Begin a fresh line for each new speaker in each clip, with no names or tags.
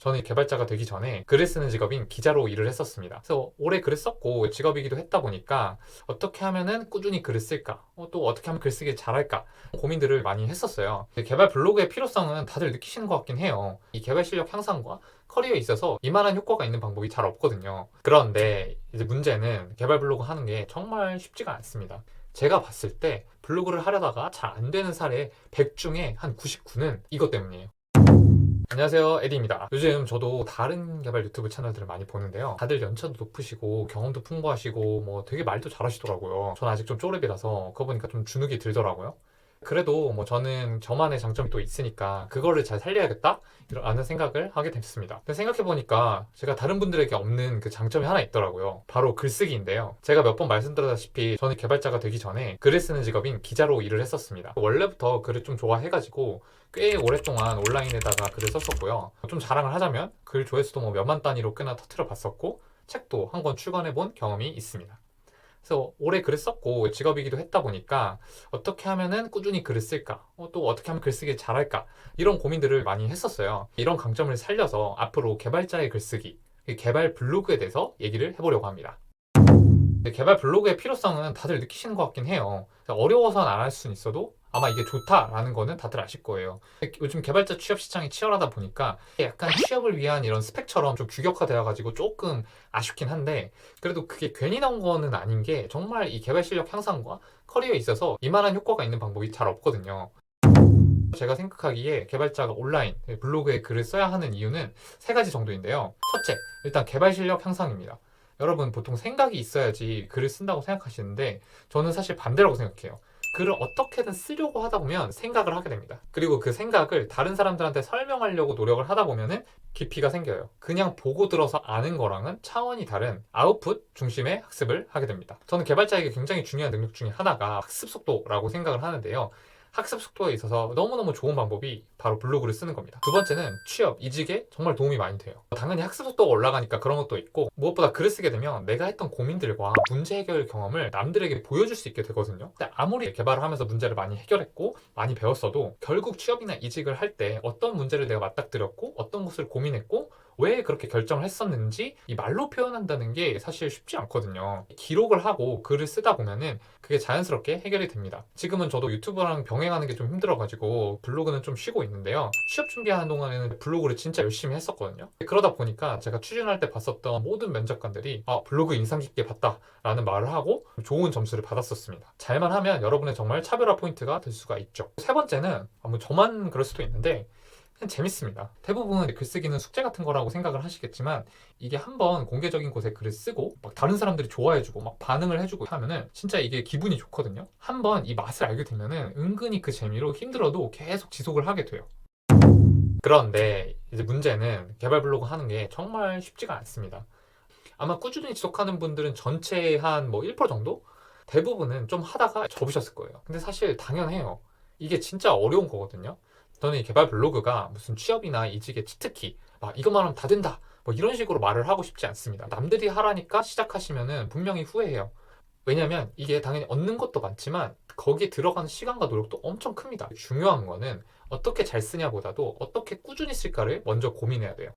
저는 개발자가 되기 전에 글을 쓰는 직업인 기자로 일을 했었습니다. 그래서 오래 글을 썼고 직업이기도 했다 보니까 어떻게 하면은 꾸준히 글을 쓸까? 또 어떻게 하면 글쓰기 잘할까? 고민들을 많이 했었어요. 개발 블로그의 필요성은 다들 느끼시는 것 같긴 해요. 이 개발 실력 향상과 커리어에 있어서 이만한 효과가 있는 방법이 잘 없거든요. 그런데 이제 문제는 개발 블로그 하는 게 정말 쉽지가 않습니다. 제가 봤을 때 블로그를 하려다가 잘 안 되는 사례 100 중에 한 99는 이것 때문이에요. 안녕하세요, 에디입니다. 요즘 저도 다른 개발 유튜브 채널들을 많이 보는데요. 다들 연차도 높으시고 경험도 풍부하시고 뭐 되게 말도 잘하시더라고요. 저는 아직 좀 쪼렙이라서 그거 보니까 좀 주눅이 들더라고요. 그래도 뭐 저는 저만의 장점이 또 있으니까 그거를 잘 살려야겠다 라는 생각을 하게 됐습니다. 근데 생각해보니까 제가 다른 분들에게 없는 그 장점이 하나 있더라고요. 바로 글쓰기인데요. 제가 몇 번 말씀드렸다시피 저는 개발자가 되기 전에 글을 쓰는 직업인 기자로 일을 했었습니다. 원래부터 글을 좀 좋아해가지고 꽤 오랫동안 온라인에다가 글을 썼었고요. 좀 자랑을 하자면 글 조회수도 뭐 몇만 단위로 꽤나 터트려 봤었고 책도 한 권 출간해 본 경험이 있습니다. 그래서 오래 글을 썼고 직업이기도 했다 보니까 어떻게 하면은 꾸준히 글을 쓸까? 또 어떻게 하면 글쓰기 잘할까? 이런 고민들을 많이 했었어요. 이런 강점을 살려서 앞으로 개발자의 글쓰기, 개발 블로그에 대해서 얘기를 해보려고 합니다. 개발 블로그의 필요성은 다들 느끼시는 것 같긴 해요. 어려워서는 안 할 수는 있어도 아마 이게 좋다라는 거는 다들 아실 거예요. 요즘 개발자 취업 시장이 치열하다 보니까 약간 취업을 위한 이런 스펙처럼 좀 규격화되어가지고 조금 아쉽긴 한데 그래도 그게 괜히 나온 거는 아닌 게 정말 이 개발 실력 향상과 커리어에 있어서 이만한 효과가 있는 방법이 잘 없거든요. 제가 생각하기에 개발자가 온라인 블로그에 글을 써야 하는 이유는 세 가지 정도인데요. 첫째, 일단 개발 실력 향상입니다. 여러분 보통 생각이 있어야지 글을 쓴다고 생각하시는데 저는 사실 반대라고 생각해요. 글을 어떻게든 쓰려고 하다 보면 생각을 하게 됩니다. 그리고 그 생각을 다른 사람들한테 설명하려고 노력을 하다 보면은 깊이가 생겨요. 그냥 보고 들어서 아는 거랑은 차원이 다른 아웃풋 중심의 학습을 하게 됩니다. 저는 개발자에게 굉장히 중요한 능력 중에 하나가 학습 속도라고 생각을 하는데요. 학습 속도에 있어서 너무너무 좋은 방법이 바로 블로그를 쓰는 겁니다. 두 번째는 취업, 이직에 정말 도움이 많이 돼요. 당연히 학습 속도가 올라가니까 그런 것도 있고 무엇보다 글을 쓰게 되면 내가 했던 고민들과 문제 해결 경험을 남들에게 보여줄 수 있게 되거든요. 근데 아무리 개발을 하면서 문제를 많이 해결했고 많이 배웠어도 결국 취업이나 이직을 할 때 어떤 문제를 내가 맞닥뜨렸고 어떤 것을 고민했고 왜 그렇게 결정을 했었는지 이 말로 표현한다는 게 사실 쉽지 않거든요. 기록을 하고 글을 쓰다 보면은 그게 자연스럽게 해결이 됩니다. 지금은 저도 유튜브랑 병행하는 게 좀 힘들어가지고 블로그는 좀 쉬고 있는데요. 취업 준비하는 동안에는 블로그를 진짜 열심히 했었거든요. 그러다 보니까 제가 취준할 때 봤었던 모든 면접관들이 블로그 인상 깊게 봤다 라는 말을 하고 좋은 점수를 받았었습니다. 잘만 하면 여러분의 정말 차별화 포인트가 될 수가 있죠. 세 번째는 뭐 저만 그럴 수도 있는데 그냥 재밌습니다. 대부분 글쓰기는 숙제 같은 거라고 생각을 하시겠지만 이게 한번 공개적인 곳에 글을 쓰고 막 다른 사람들이 좋아해주고 막 반응을 해주고 하면은 진짜 이게 기분이 좋거든요. 한번 이 맛을 알게 되면은 은근히 그 재미로 힘들어도 계속 지속을 하게 돼요. 그런데 이제 문제는 개발 블로그 하는 게 정말 쉽지가 않습니다. 아마 꾸준히 지속하는 분들은 전체의 한 뭐 1% 정도? 대부분은 좀 하다가 접으셨을 거예요. 근데 사실 당연해요. 이게 진짜 어려운 거거든요. 저는 이 개발 블로그가 무슨 취업이나 이직의 치트키, 막 이것만 하면 다 된다. 뭐 이런 식으로 말을 하고 싶지 않습니다. 남들이 하라니까 시작하시면은 분명히 후회해요. 왜냐면 이게 당연히 얻는 것도 많지만 거기에 들어가는 시간과 노력도 엄청 큽니다. 중요한 거는 어떻게 잘 쓰냐보다도 어떻게 꾸준히 쓸까를 먼저 고민해야 돼요.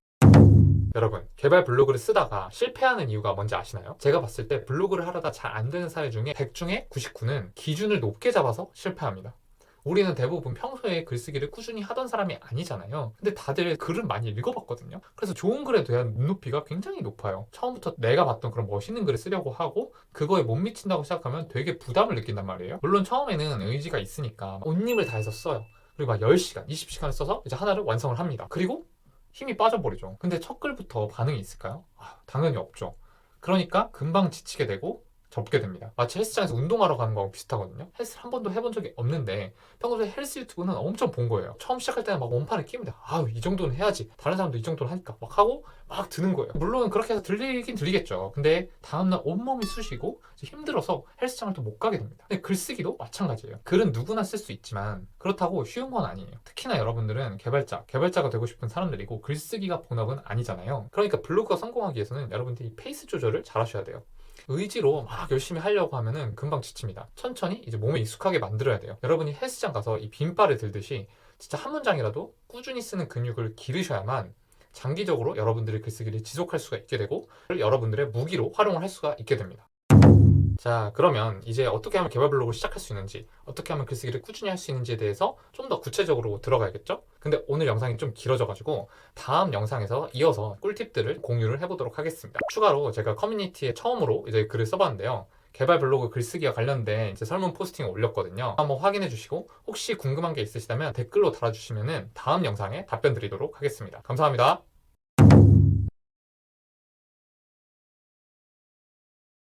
여러분, 개발 블로그를 쓰다가 실패하는 이유가 뭔지 아시나요? 제가 봤을 때 블로그를 하려다 잘 안 되는 사례 중에 100 중에 99는 기준을 높게 잡아서 실패합니다. 우리는 대부분 평소에 글쓰기를 꾸준히 하던 사람이 아니잖아요. 근데 다들 글은 많이 읽어봤거든요. 그래서 좋은 글에 대한 눈높이가 굉장히 높아요. 처음부터 내가 봤던 그런 멋있는 글을 쓰려고 하고 그거에 못 미친다고 시작하면 되게 부담을 느낀단 말이에요. 물론 처음에는 의지가 있으니까 온 힘을 다해서 써요. 그리고 막 10시간, 20시간을 써서 이제 하나를 완성을 합니다. 그리고 힘이 빠져버리죠. 근데 첫 글부터 반응이 있을까요? 당연히 없죠. 그러니까 금방 지치게 되고 접게 됩니다. 마치 헬스장에서 운동하러 가는 거하고 비슷하거든요. 헬스를 한 번도 해본 적이 없는데 평소에 헬스 유튜브는 엄청 본 거예요. 처음 시작할 때는 막 몸판을 끼입니다. 이 정도는 해야지. 다른 사람도 이 정도는 하니까 막 하고 막 드는 거예요. 물론 그렇게 해서 들리긴 들리겠죠. 근데 다음날 온몸이 쑤시고 힘들어서 헬스장을 또 못 가게 됩니다. 근데 글쓰기도 마찬가지예요. 글은 누구나 쓸 수 있지만 그렇다고 쉬운 건 아니에요. 특히나 여러분들은 개발자가 되고 싶은 사람들이고 글쓰기가 본업은 아니잖아요. 그러니까 블로그가 성공하기 위해서는 여러분들이 페이스 조절을 잘 하셔야 돼요. 의지로 막 열심히 하려고 하면은 금방 지칩니다. 천천히 이제 몸에 익숙하게 만들어야 돼요. 여러분이 헬스장 가서 이 빈바를 들듯이 진짜 한 문장이라도 꾸준히 쓰는 근육을 기르셔야만 장기적으로 여러분들의 글쓰기를 지속할 수가 있게 되고 여러분들의 무기로 활용을 할 수가 있게 됩니다. 자, 그러면 이제 어떻게 하면 개발 블로그를 시작할 수 있는지, 어떻게 하면 글쓰기를 꾸준히 할 수 있는지에 대해서 좀 더 구체적으로 들어가야겠죠? 근데 오늘 영상이 좀 길어져가지고 다음 영상에서 이어서 꿀팁들을 공유를 해보도록 하겠습니다. 추가로 제가 커뮤니티에 처음으로 이제 글을 써봤는데요. 개발 블로그 글쓰기와 관련된 이제 설문 포스팅을 올렸거든요. 한번 확인해 주시고 혹시 궁금한 게 있으시다면 댓글로 달아주시면 다음 영상에 답변 드리도록 하겠습니다. 감사합니다.